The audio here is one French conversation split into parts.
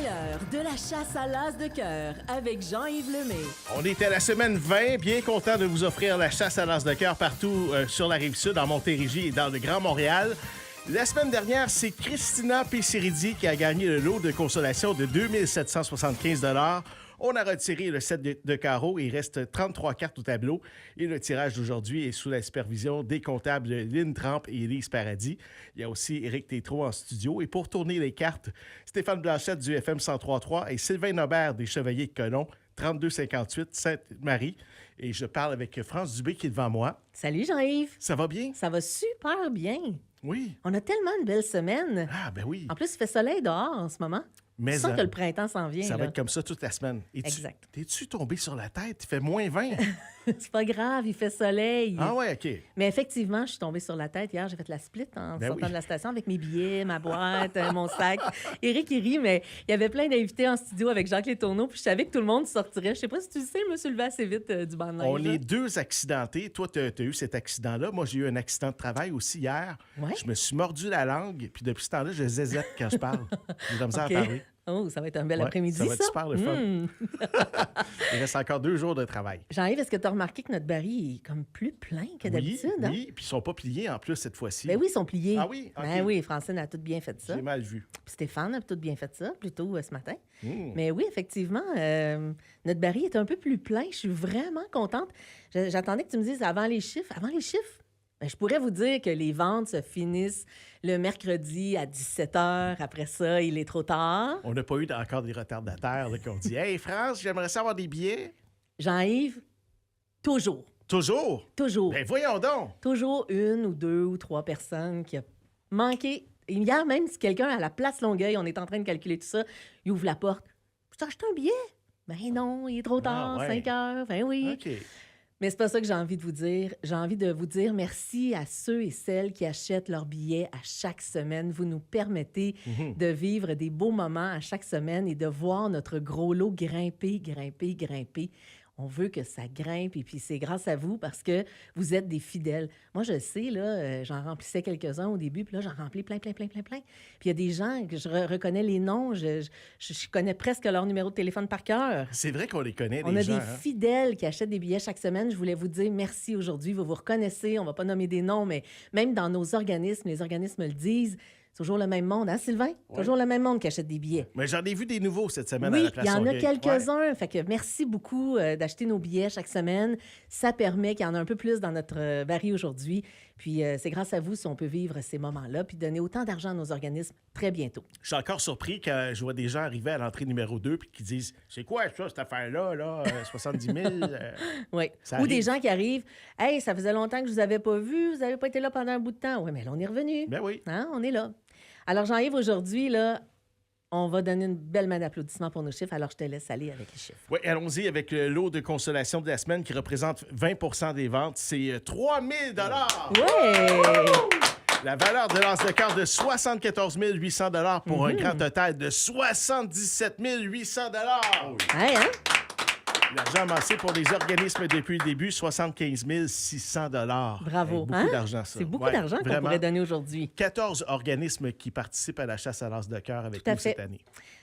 meilleur de la chasse à l'as de cœur avec Jean-Yves Lemay. On est à la semaine 20, bien content de vous offrir la chasse à l'as de cœur partout sur la Rive-Sud, en Montérégie et dans le Grand Montréal. La semaine dernière, c'est Christina Pessiridi qui a gagné le lot de consolation de 2775 $. On a retiré le set de carreaux. Il reste 33 cartes au tableau. Et le tirage d'aujourd'hui est sous la supervision des comptables Lynn Tramp et Élise Paradis. Il y a aussi Éric Tétrault en studio. Et pour tourner les cartes, Stéphane Blanchette du FM 103.3 et Sylvain Nobert des Chevaliers de Colomb, 3258 Sainte-Marie. Et je parle avec France Dubé qui est devant moi. Salut Jean-Yves. Ça va bien? Ça va super bien. Oui. On a tellement une belle semaine. Ah, ben oui. En plus, il fait soleil dehors en ce moment. Mais je sens que le printemps s'en vient. Ça là. va être comme ça toute la semaine. Exact. T'es-tu tombé sur la tête? Il fait moins 20. C'est pas grave, il fait soleil. Ah ouais, OK. Mais effectivement, je suis tombée sur la tête. Hier, j'ai fait la split en sortant de la station avec mes billets, ma boîte, mon sac. Éric, il rit, mais il y avait plein d'invités en studio avec Jacques Létourneau, puis je savais que tout le monde sortirait. Je sais pas si tu le sais, je me suis levée assez vite du banc de neige. On est deux accidentés. Toi, tu as eu cet accident-là. Moi, j'ai eu un accident de travail aussi hier. Ouais? Je me suis mordu la langue, puis depuis ce temps-là, je zézette quand je parle. J'ai de la misère à parler. Oh, ça va être un bel Ouais, après-midi, ça va être super le fun. Il reste encore 2 jours de travail. Jean-Yves, est-ce que tu as remarqué que notre baril est comme plus plein que d'habitude? Oui, hein? oui, puis ils sont pas pliés en plus cette fois-ci. Ben oui, ils sont pliés. Ah oui? OK. Ben oui, Francine a tout bien fait ça. J'ai mal vu. Puis Stéphane a tout bien fait ça, plutôt ce matin. Mmh. Mais oui, effectivement, notre baril est un peu plus plein. Je suis vraiment contente. J'attendais que tu me dises avant les chiffres. Avant les chiffres? Ben, je pourrais vous dire que les ventes se finissent le mercredi à 17h. Après ça, il est trop tard. On n'a pas eu encore des retardataires là, qui ont dit « Hey, France, j'aimerais savoir des billets. » Jean-Yves, toujours. Toujours? Toujours. Ben voyons donc! Toujours une ou deux ou trois personnes qui a manqué. Hier, même si quelqu'un à la place Longueuil, on est en train de calculer tout ça, il ouvre la porte. « Tu t'as acheté un billet? » Ben non, il est trop tard, 5 heures. Ben oui. OK. Mais c'est pas ça que j'ai envie de vous dire. J'ai envie de vous dire merci à ceux et celles qui achètent leurs billets à chaque semaine. Vous nous permettez de vivre des beaux moments à chaque semaine et de voir notre gros lot grimper, grimper, grimper. On veut que ça grimpe et puis c'est grâce à vous parce que vous êtes des fidèles. Moi, je sais, là, j'en remplissais quelques-uns au début, puis là, j'en remplis plein. Puis il y a des gens que je reconnais les noms, je connais presque leur numéro de téléphone par cœur. C'est vrai qu'on les connaît, On les a gens. des fidèles qui achètent des billets chaque semaine. Je voulais vous dire merci aujourd'hui. Vous vous reconnaissez. On ne va pas nommer des noms, mais même dans nos organismes, les organismes le disent. C'est toujours le même monde, hein, Sylvain? Ouais. Toujours le même monde qui achète des billets. Mais j'en ai vu des nouveaux cette semaine à Oui, la place il y en a Longueuil. quelques-uns. Ouais. Fait que merci beaucoup d'acheter nos billets chaque semaine. Ça permet qu'il y en a un peu plus dans notre baril aujourd'hui. Puis c'est grâce à vous si on peut vivre ces moments-là puis donner autant d'argent à nos organismes très bientôt. Je suis encore surpris quand je vois des gens arriver à l'entrée numéro 2 puis qui disent « C'est quoi ça, cette affaire-là, là, 70 000? Oui. Ça Ou arrive. des gens qui arrivent. « Hey, ça faisait longtemps que je vous avais pas vu. Vous n'avez pas été là pendant un bout de temps. » Oui, mais là, on est revenu. Ben oui. Hein? On est là. Alors, Jean-Yves, aujourd'hui, là, on va donner une belle main d'applaudissements pour nos chiffres. Alors, je te laisse aller avec les chiffres. Oui, allons-y avec le lot de consolation de la semaine qui représente 20 des ventes. C'est 3 000 $. Ouais! La valeur de l'as de cœur de 74 800 $ pour un grand total de 77 800 $. Hey, hein? L'argent amassé pour les organismes depuis le début, 75 600 $. Bravo. Beaucoup hein? d'argent, ça. C'est beaucoup Ouais, d'argent qu'on vraiment. pourrait donner aujourd'hui. 14 organismes qui participent à la chasse à l'as de cœur avec Tout à nous fait. cette année.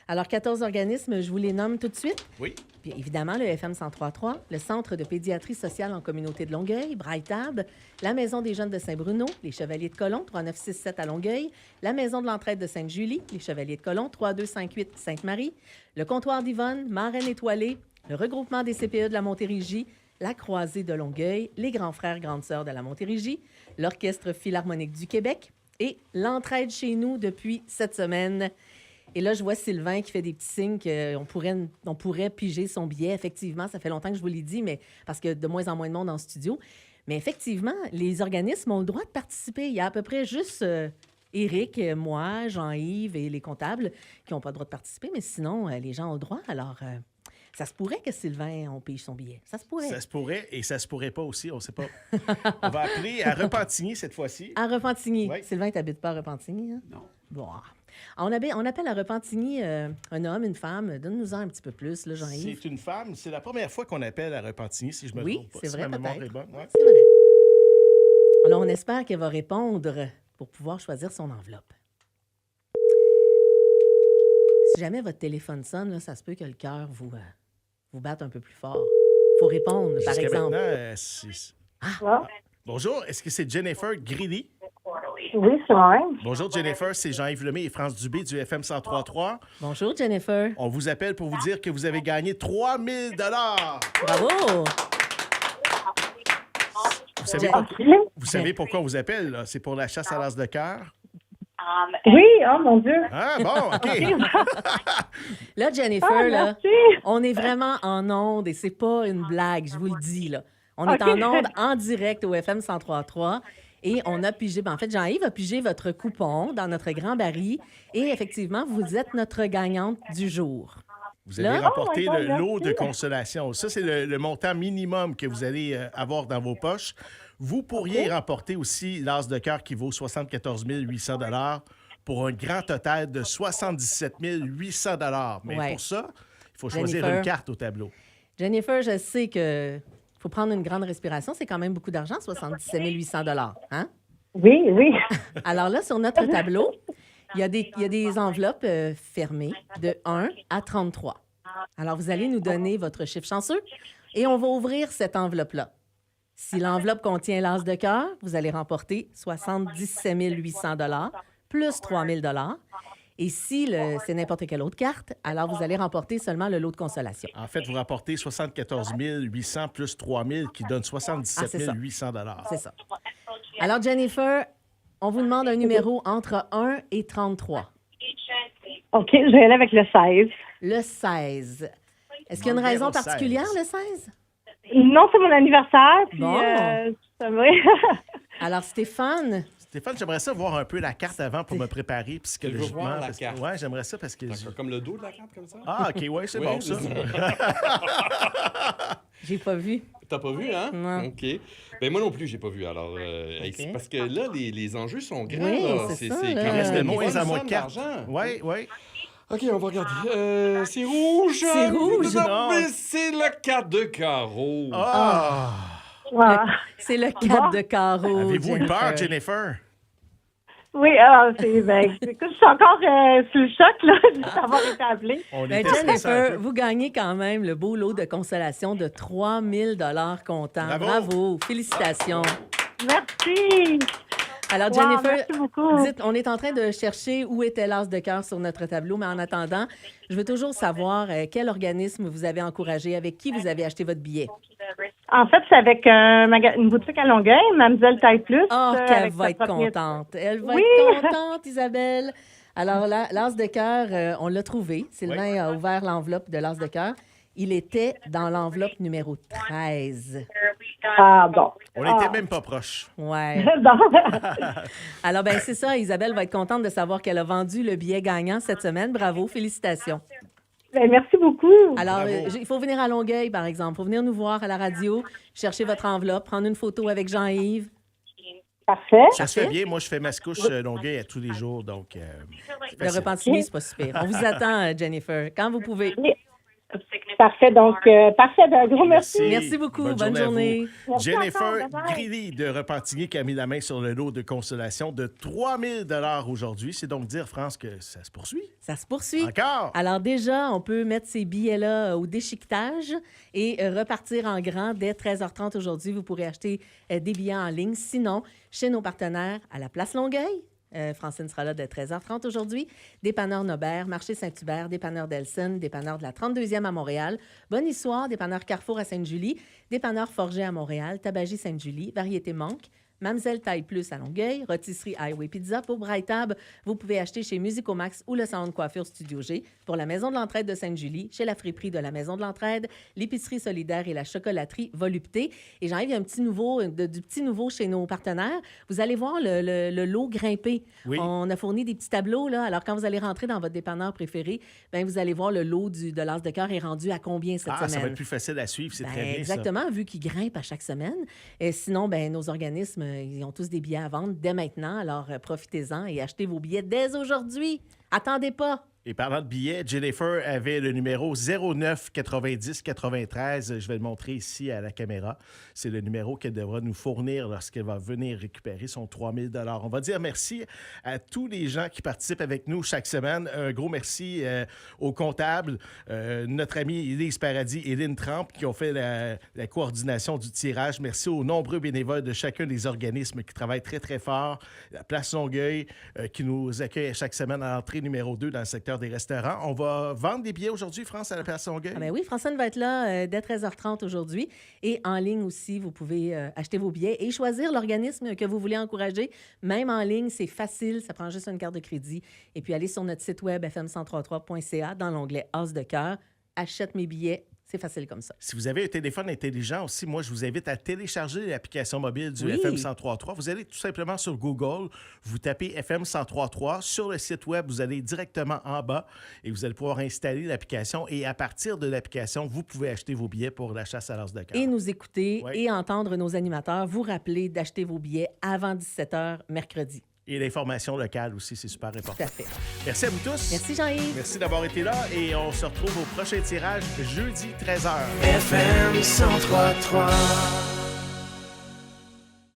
Alors, 14 organismes, je vous les nomme tout de suite. Oui. Puis évidemment, le FM 103.3, le Centre de pédiatrie sociale en communauté de Longueuil, Braille-Tab, la Maison des jeunes de Saint-Bruno, les Chevaliers de Colomb, 3967 à Longueuil, la Maison de l'entraide de Sainte-Julie, les Chevaliers de Colomb, 3258 Sainte-Marie, le Comptoir d'Yvonne, Marraine étoilée, le regroupement des CPE de la Montérégie, la Croisée de Longueuil, les Grands frères, Grandes sœurs de la Montérégie, l'Orchestre philharmonique du Québec et l'entraide chez nous depuis cette semaine. Et là, je vois Sylvain qui fait des petits signes qu'on pourrait piger son billet. Effectivement, ça fait longtemps que je vous l'ai dit, mais parce qu'il y a de moins en moins de monde en studio. Mais effectivement, les organismes ont le droit de participer. Il y a à peu près juste Éric, moi, Jean-Yves et les comptables qui n'ont pas le droit de participer. Mais sinon, les gens ont le droit. Alors, ça se pourrait que Sylvain, on pige son billet. Ça se pourrait. Ça se pourrait et ça se pourrait pas aussi, on ne sait pas. On va appeler à Repentigny cette fois-ci. À Repentigny. Oui. Sylvain, tu n'habites pas à Repentigny, hein? Non. Bon. On appelle à Repentigny un homme, une femme. Donne-nous-en un petit peu plus, là, Jean-Yves. C'est une femme. C'est la première fois qu'on appelle à Repentigny, si je me Oui, trompe pas. c'est Si vrai, ma mémoire peut-être. est bonne. Ouais. C'est vrai. Alors, on espère qu'elle va répondre pour pouvoir choisir son enveloppe. Si jamais votre téléphone sonne, là, ça se peut que le cœur vous batte un peu plus fort. Il faut répondre, par Jusqu'à exemple. maintenant, Ah, Bonjour, est-ce que c'est Jennifer Greeley? oui, c'est moi-même. Bonjour Jennifer, c'est Jean-Yves Lemay et France Dubé du FM 103.3. Bonjour, Jennifer. On vous appelle pour vous dire que vous avez gagné 3 000 Bravo! Vous savez pourquoi on vous appelle, là? C'est pour la chasse à l'as de cœur? Oui, oh mon Dieu. Ah, bon, OK. Là, Jennifer, Ah, là, merci. on est vraiment en onde et c'est pas une blague, je vous le dis, là. On est OK. en onde en direct au FM 103.3 et on a pigé, en fait, Jean-Yves a pigé votre coupon dans notre grand baril et effectivement, vous êtes notre gagnante du jour. Vous avez Là? remporté Oh my God, le lot merci. de consolation. Ça, c'est le montant minimum que vous allez avoir dans vos poches. Vous pourriez remporter aussi l'as de cœur qui vaut 74 800 pour un grand total de 77 800 Mais Ouais. pour ça, il faut choisir Jennifer. une carte au tableau. Jennifer, je sais que faut prendre une grande respiration. C'est quand même beaucoup d'argent, 77 800 hein? Oui, oui. Alors là, sur notre tableau, il y a des enveloppes fermées de 1 à 33. Alors, vous allez nous donner votre chiffre chanceux et on va ouvrir cette enveloppe-là. Si l'enveloppe contient l'as de cœur, vous allez remporter 77 800 plus 3 000 Et si c'est n'importe quelle autre carte, alors vous allez remporter seulement le lot de consolation. En fait, vous rapportez 74 800 plus 3 000 qui donne 77 c'est ça. 800 C'est ça. Alors, Jennifer, on vous demande un numéro entre 1 et 33. OK, je vais aller avec le 16. Le 16. Est-ce qu'il y a une Numéro raison 16. particulière, le 16? Non, c'est mon anniversaire. Puis, Bon. c'est vrai. Alors, Stéphane, Stéphane, j'aimerais ça voir un peu la carte avant pour me préparer psychologiquement. voir la parce que- carte. Ouais, j'aimerais ça parce que... D'accord, comme le dos de la carte, comme ça? Ah, OK, ouais, c'est Oui, bon, ça. j'ai pas vu. T'as pas vu, hein? Non. OK. Ben moi non plus, j'ai pas vu. Alors, OK. c'est parce que là, les enjeux sont grands. Oui, là. c'est ça, là. quand même Reste une moins bonne à moins de somme cartes. d'argent. Oui, oui. OK, on va regarder. C'est rouge. C'est rouge. Non, mais c'est le 4 de carreau. Ah! Ah. C'est le 4 de carreau. Avez-vous eu peur, Jennifer. Jennifer? Oui, écoute, je suis encore sous le choc, là, de savoir été appelée. On Ben, était stressés un Jennifer, peu. vous gagnez quand même le beau lot de consolation de 3 000 comptant. Bravo. Bravo. Félicitations. Merci. Alors, Wow, Jennifer, merci beaucoup. dites, on est en train de chercher où était l'as de cœur sur notre tableau, mais en attendant, je veux toujours savoir quel organisme vous avez encouragé, avec qui vous avez acheté votre billet. En fait, c'est avec une boutique à Longueuil, Mademoiselle Taille Plus. Oh, qu'elle avec va sa être propriétaire. contente. Elle va Oui. être contente, Isabelle. Alors, l'as de cœur, on l'a trouvé. Sylvain a ouvert l'enveloppe de l'as de cœur. Il était dans l'enveloppe numéro 13. Ah, bon. On n'était même pas proches. Ouais. Bon. Alors, ben c'est ça. Isabelle va être contente de savoir qu'elle a vendu le billet gagnant cette semaine. Bravo, félicitations. Ben, merci beaucoup. Alors, Bravo. il faut venir à Longueuil, par exemple. Il faut venir nous voir à la radio, chercher votre enveloppe, prendre une photo avec Jean-Yves. Parfait. Ça se fait bien. Moi, je fais ma couche Longueuil à tous les jours, donc... c'est Le facile. Repentigny, c'est pas super. On vous attend, Jennifer, quand vous pouvez. Parfait. Donc, parfait. Ben, un gros merci. Merci beaucoup. Bonne à vous. journée. Merci Jennifer encore, bye-bye. Greeley de Repentigny qui a mis la main sur le lot de consolation de 3 000 aujourd'hui. C'est donc dire, France, que ça se poursuit. Ça se poursuit. Encore? Alors déjà, on peut mettre ces billets-là au déchiquetage et repartir en grand dès 13h30 aujourd'hui. Vous pourrez acheter des billets en ligne. Sinon, chez nos partenaires à la Place Longueuil, Francine sera là de 13h30 aujourd'hui. Dépanneur Nobert, Marché Saint-Hubert, Dépanneur Delson, Dépanneur de la 32e à Montréal, Bonne Histoire, Dépanneur Carrefour à Sainte-Julie, Dépanneur Forget à Montréal, Tabagie Sainte-Julie, Variété Manque, Mamzelle Taille Plus à Longueuil, Rôtisserie Highway Pizza. Pour Brighttab, vous pouvez acheter chez Musicomax ou le salon de coiffure Studio G. Pour la Maison de l'Entraide de Sainte-Julie, chez la friperie de la Maison de l'Entraide, l'épicerie solidaire et la chocolaterie Volupté. Et j'arrive, il y a un petit nouveau, du petit nouveau chez nos partenaires. Vous allez voir le lot grimpé. Oui. On a fourni des petits tableaux, là. Alors, quand vous allez rentrer dans votre dépanneur préféré, bien, vous allez voir le lot de l'as de cœur est rendu à combien cette Ah, semaine. ça va être plus facile à suivre. C'est Ben, très bien, exactement, vu qu'ils grimpent à chaque semaine. Et sinon, ben, nos organismes, ils ont tous des billets à vendre dès maintenant. Alors, profitez-en et achetez vos billets dès aujourd'hui. Attendez pas. Et parlant de billets, Jennifer avait le numéro 09 90 93. Je vais le montrer ici à la caméra. C'est le numéro qu'elle devra nous fournir lorsqu'elle va venir récupérer son 3 000 $. On va dire merci à tous les gens qui participent avec nous chaque semaine. Un gros merci aux comptables, notre amie Élise Paradis et Lynn Tramp qui ont fait la coordination du tirage. Merci aux nombreux bénévoles de chacun des organismes qui travaillent très, très fort. La Place Longueuil qui nous accueille chaque semaine à l'entrée numéro 2 dans le secteur des restaurants. On va vendre des billets aujourd'hui, France, à la Place Longueuil? Ah ben oui, Francine va être là dès 13h30 aujourd'hui. Et en ligne aussi, vous pouvez acheter vos billets et choisir l'organisme que vous voulez encourager. Même en ligne, c'est facile. Ça prend juste une carte de crédit. Et puis, allez sur notre site web fm1033.ca dans l'onglet As de cœur. Achète mes billets. C'est facile comme ça. Si vous avez un téléphone intelligent aussi, moi, je vous invite à télécharger l'application mobile du Oui. FM 103.3. Vous allez tout simplement sur Google, vous tapez FM 103.3. Sur le site web, vous allez directement en bas et vous allez pouvoir installer l'application. Et à partir de l'application, vous pouvez acheter vos billets pour la chasse à l'as de cœur. Et nous écouter Oui. et entendre nos animateurs vous rappeler d'acheter vos billets avant 17h mercredi. Et l'information locale aussi, c'est super important. Tout à fait. Merci à vous tous. Merci Jean-Yves. Merci d'avoir été là et on se retrouve au prochain tirage jeudi 13h. FM 103.3